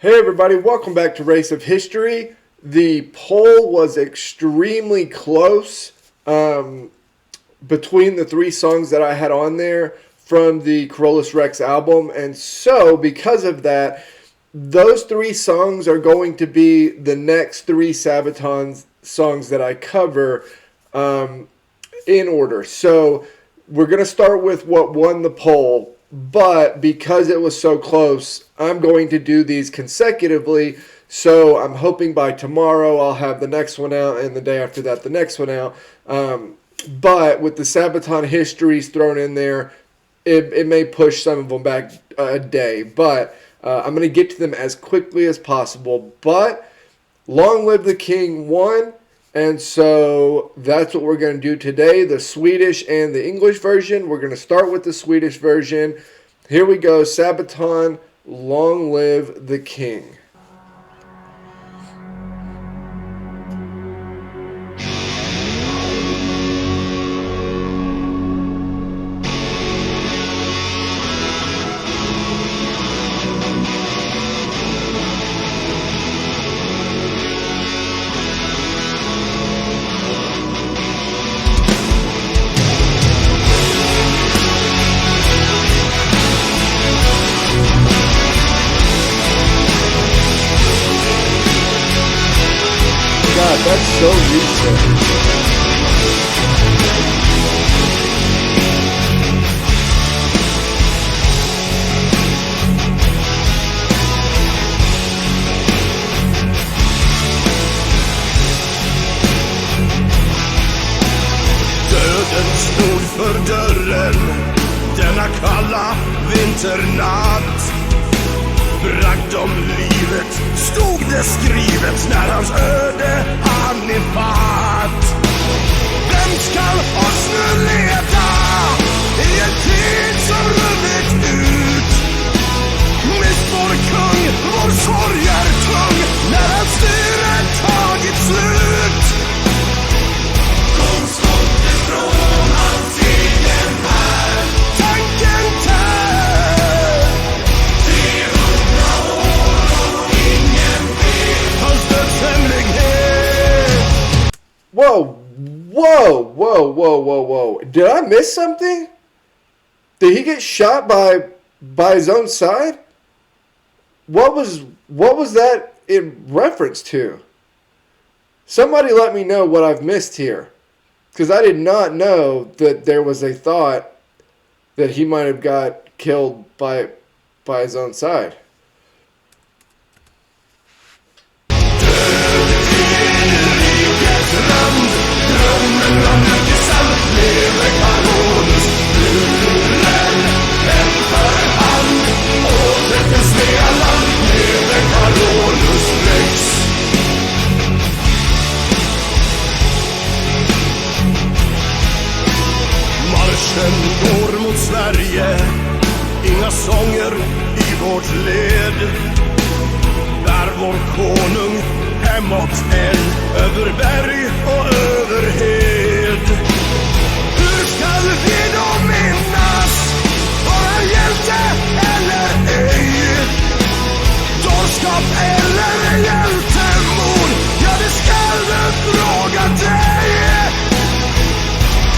Hey everybody, welcome back to Race of History. The poll was extremely close between the three songs that I had on there from the Carolus Rex album. And so, because of that, those three songs are going to be the next three Sabaton songs that I cover in order. So, we're going to start with what won the poll. But because it was so close, I'm going to do these consecutively. So I'm hoping by tomorrow I'll have the next one out, and the day after that the next one out. But with the Sabaton histories thrown in there, it may push some of them back a day. But I'm going to get to them as quickly as possible. But Long Live the King won. And so that's what we're going to do today, the Swedish and the English version. We're going to start with the Swedish version. Here we go, Sabaton, Long Live the King. That's so recent. Döden stod för dörren denna kalla vinternatt. Bragd om livet stod det skrivet när hans öde hann ifatt. Vem skall oss nu leda i en tid som runnit ut? Mist vår kung, vår sorg är tung när hans styre tagit slut. Kom skottet från hans egen här, tanken tär. Whoa. Did I miss something? Did he get shot by his own side? What was that in reference to? Somebody let me know what I've missed here. Because I did not know that there was a thought that he might have got killed by his own side. Marschen går mot Sverige, inga sånger i vårt led. Där vår konung hemåt eld, över berg och över hed. Hur skall vi då minnas, var han hjälte eller ej? Dårskap eller hjältemod, ja det skall du fråga dig.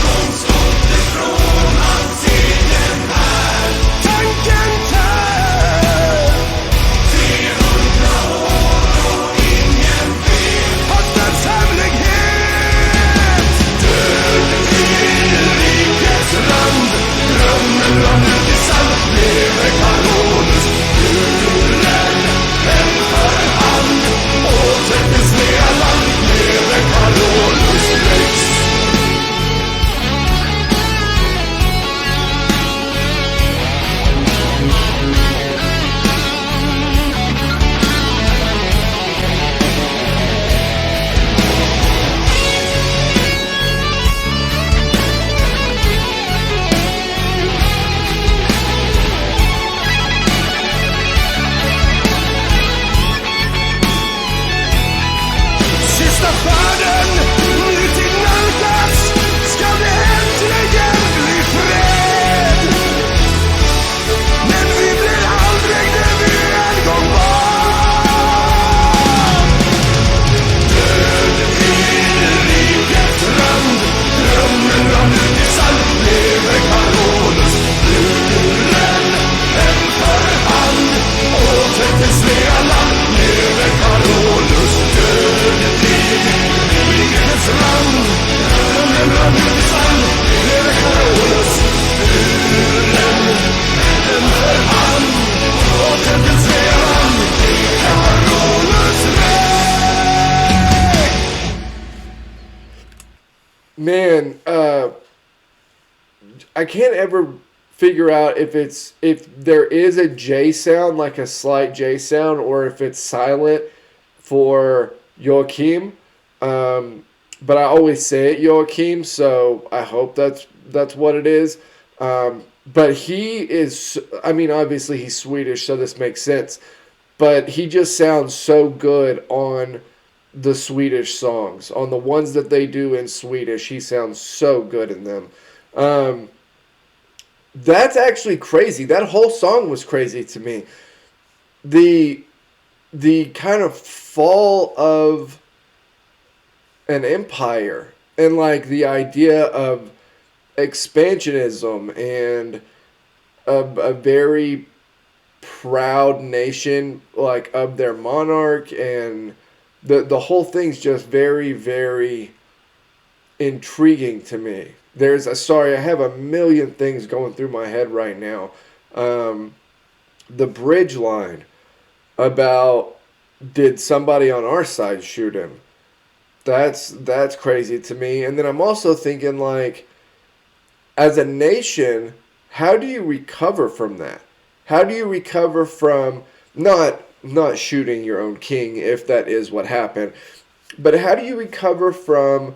Kom skottet från hans egen här, tanken tär. 300 år och ingen vet hans dödshemlighet. Död i rikets rand, drömmen om nu i sann, lever Carolus, hur rädd, vem för Man, I can't ever figure out if there is a J sound, like a slight J sound, or if it's silent for Joachim. But I always say it Joachim, so I hope that's what it is. But he is, I mean, obviously he's Swedish, so this makes sense. But he just sounds so good on the Swedish songs, on the ones that they do in Swedish. He sounds so good in them. Um, that's actually crazy. That whole song was crazy to me. The the kind of fall of an empire and like the idea of expansionism and a very proud nation like of their monarch, and the whole thing's just very intriguing to me. There's a sorry, I have a million things going through my head right now. Um, the bridge line about did somebody on our side shoot him? That's crazy to me. And then I'm also thinking like as a nation, how do you recover from that? How do you recover from not shooting your own king if that is what happened, but how do you recover from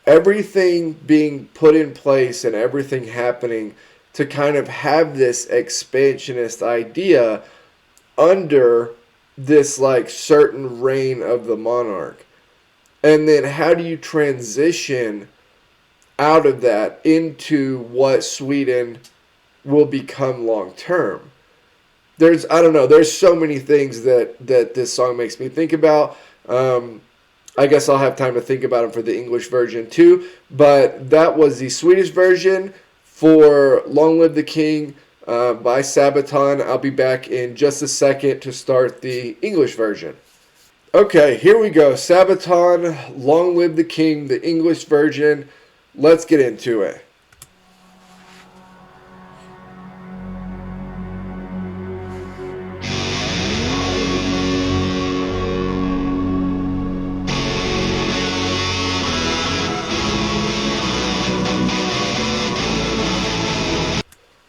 everything being put in place and everything happening to kind of have this expansionist idea under this like certain reign of the monarch? And then how do you transition out of that into what Sweden will become long term? There's I don't know, there's so many things that this song makes me think about. I guess I'll have time to think about them for the English version too. But that was the Swedish version for Long Live the King by Sabaton. I'll be back in just a second to start the English version. Okay, here we go. Sabaton, Long Live the King, the English version. Let's get into it.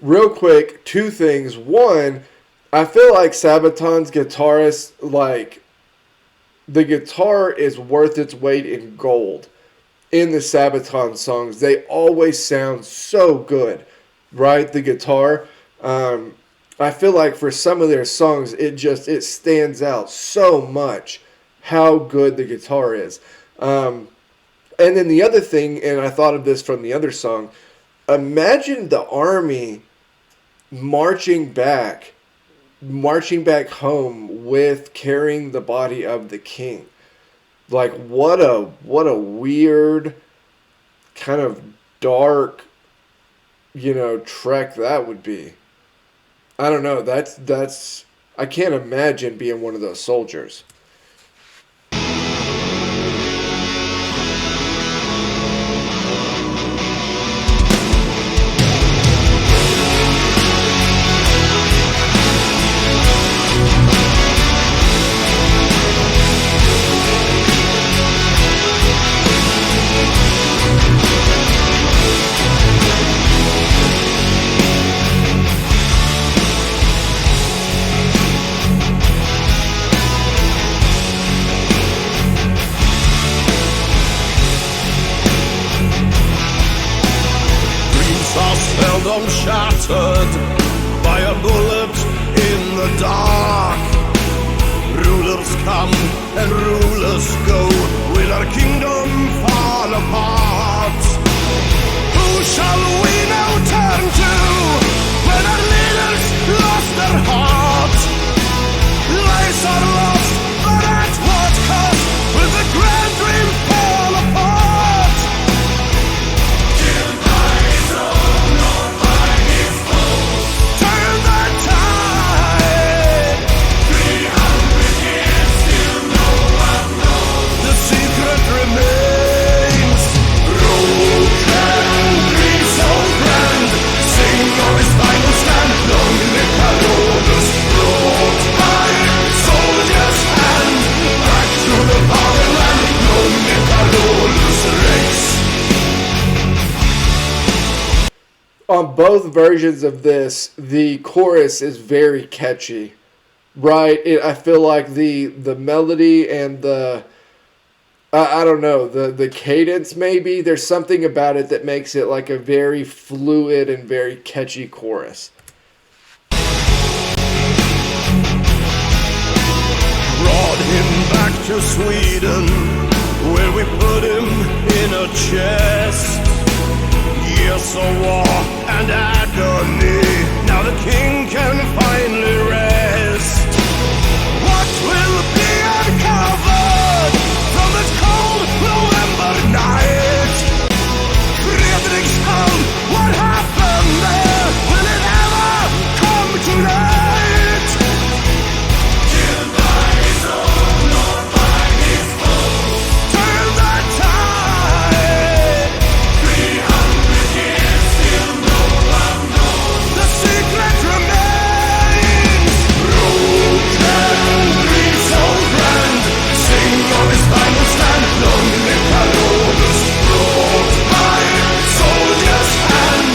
Real quick, two things. One, I feel like Sabaton's guitarist, like, the guitar is worth its weight in gold in the Sabaton songs. They always sound so good, right? The guitar. I feel like for some of their songs, it stands out so much how good the guitar is. And then the other thing, and I thought of this from the other song, imagine the army marching back home with carrying the body of the king. Like what a weird kind of dark, trek that would be. I don't know. That's I can't imagine being one of those soldiers. Shattered by a bullet in the dark. Rulers come and rulers go. Will our kingdom fall apart? Who shall we now turn to when our leaders lost their heart? Lives are lost, but at what cost will the grand dream fall apart? Killed by his own, not by his foes. Turn the tide. on both versions of this, the chorus is very catchy, right? I feel like the melody and the I don't know, the cadence maybe, there's something about it that makes it like a very fluid and very catchy chorus. Brought him back to Sweden, where we put him in a chest. Years of war and agony, now the king can finally rest. What will be uncovered from this cold November night? Fredrikshamn, what happened there? Will it ever come to light? Killed by his own, not by his foes. Turn the tide. 300 years, still no one knows. The secret remains. Broken dreams so grand. Sing of his final stand. Long live Carolus, brought by soldier's hand.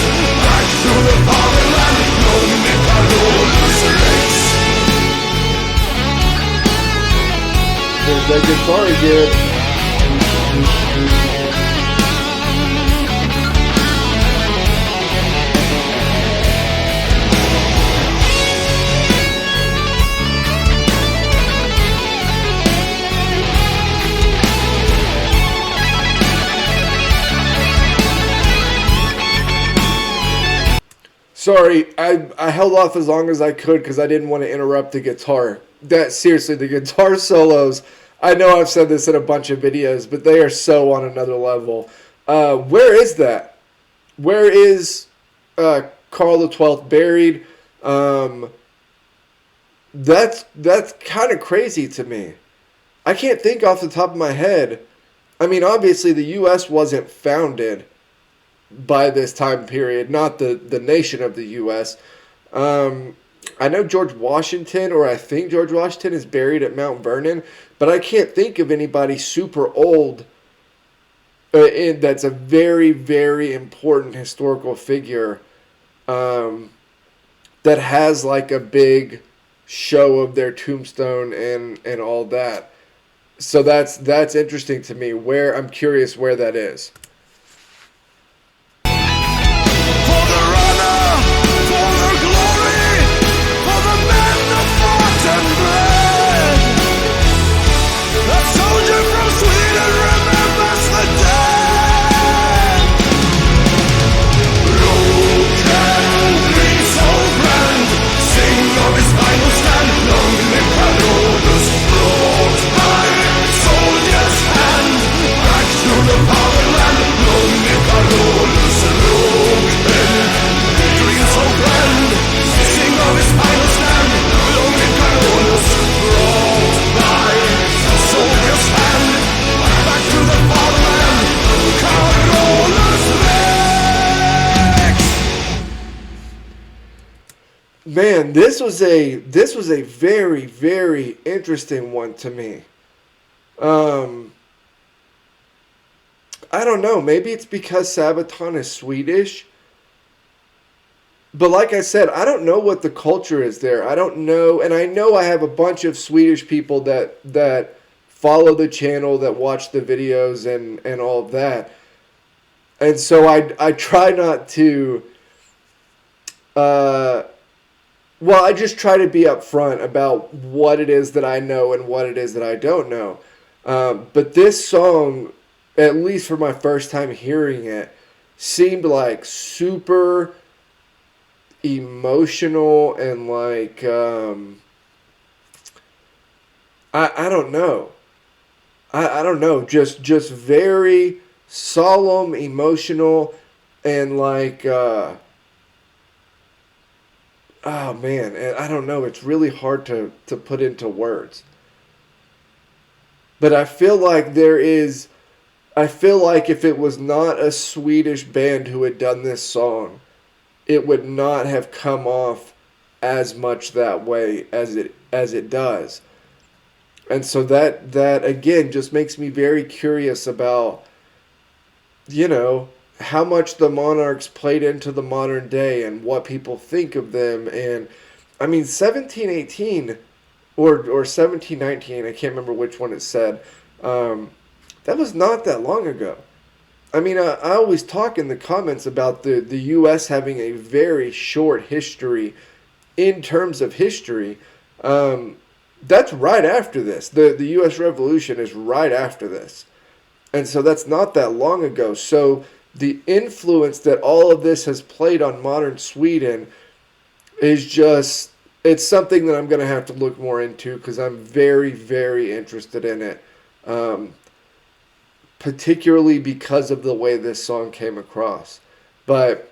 Back to the fatherland. Long live Carolus Rex. There's that guitar again. Sorry, I held off as long as I could because I didn't want to interrupt the guitar. Seriously, the guitar solos, I know I've said this in a bunch of videos, but they are so on another level. Where is that? Where is Carl XII buried? That's kind of crazy to me. I can't think off the top of my head. I mean, obviously the U.S. wasn't founded by this time period, not the nation of the U.S. I know George Washington, or I think George Washington is buried at Mount Vernon, but I can't think of anybody super old that's a very, very important historical figure that has like a big show of their tombstone and all that. So that's interesting to me. I'm curious where that is. Man, this was a very, very interesting one to me. I don't know. Maybe it's because Sabaton is Swedish. But like I said, I don't know what the culture is there. I don't know. And I know I have a bunch of Swedish people that follow the channel, that watch the videos and all of that. And so I try not to... Well, I just try to be upfront about what it is that I know and what it is that I don't know. But this song, at least for my first time hearing it, seemed like super emotional and like, I don't know. I don't know. Just very solemn, emotional, and like... Oh man, I don't know. It's really hard to put into words. But I feel like if it was not a Swedish band who had done this song, it would not have come off as much that way as it does. And so that again just makes me very curious about, how much the Monarchs played into the modern day and what people think of them. And I mean, 1718 or 1719, I can't remember which one it said. That was not that long ago. I mean, I always talk in the comments about the U.S. having a very short history in terms of history. That's right after this. The U.S. Revolution is right after this. And so that's not that long ago. So the influence that all of this has played on modern Sweden is just, it's something that I'm going to have to look more into because I'm very, very interested in it. Particularly because of the way this song came across. But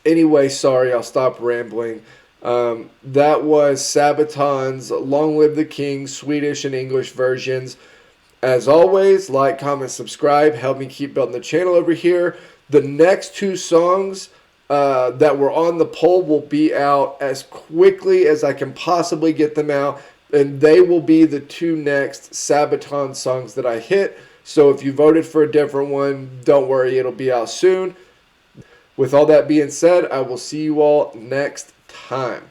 anyway, sorry, I'll stop rambling. That was Sabaton's Long Live the King, Swedish and English versions. As always, like, comment, subscribe. Help me keep building the channel over here. The next two songs that were on the poll will be out as quickly as I can possibly get them out. And they will be the two next Sabaton songs that I hit. So if you voted for a different one, don't worry, it'll be out soon. With all that being said, I will see you all next time.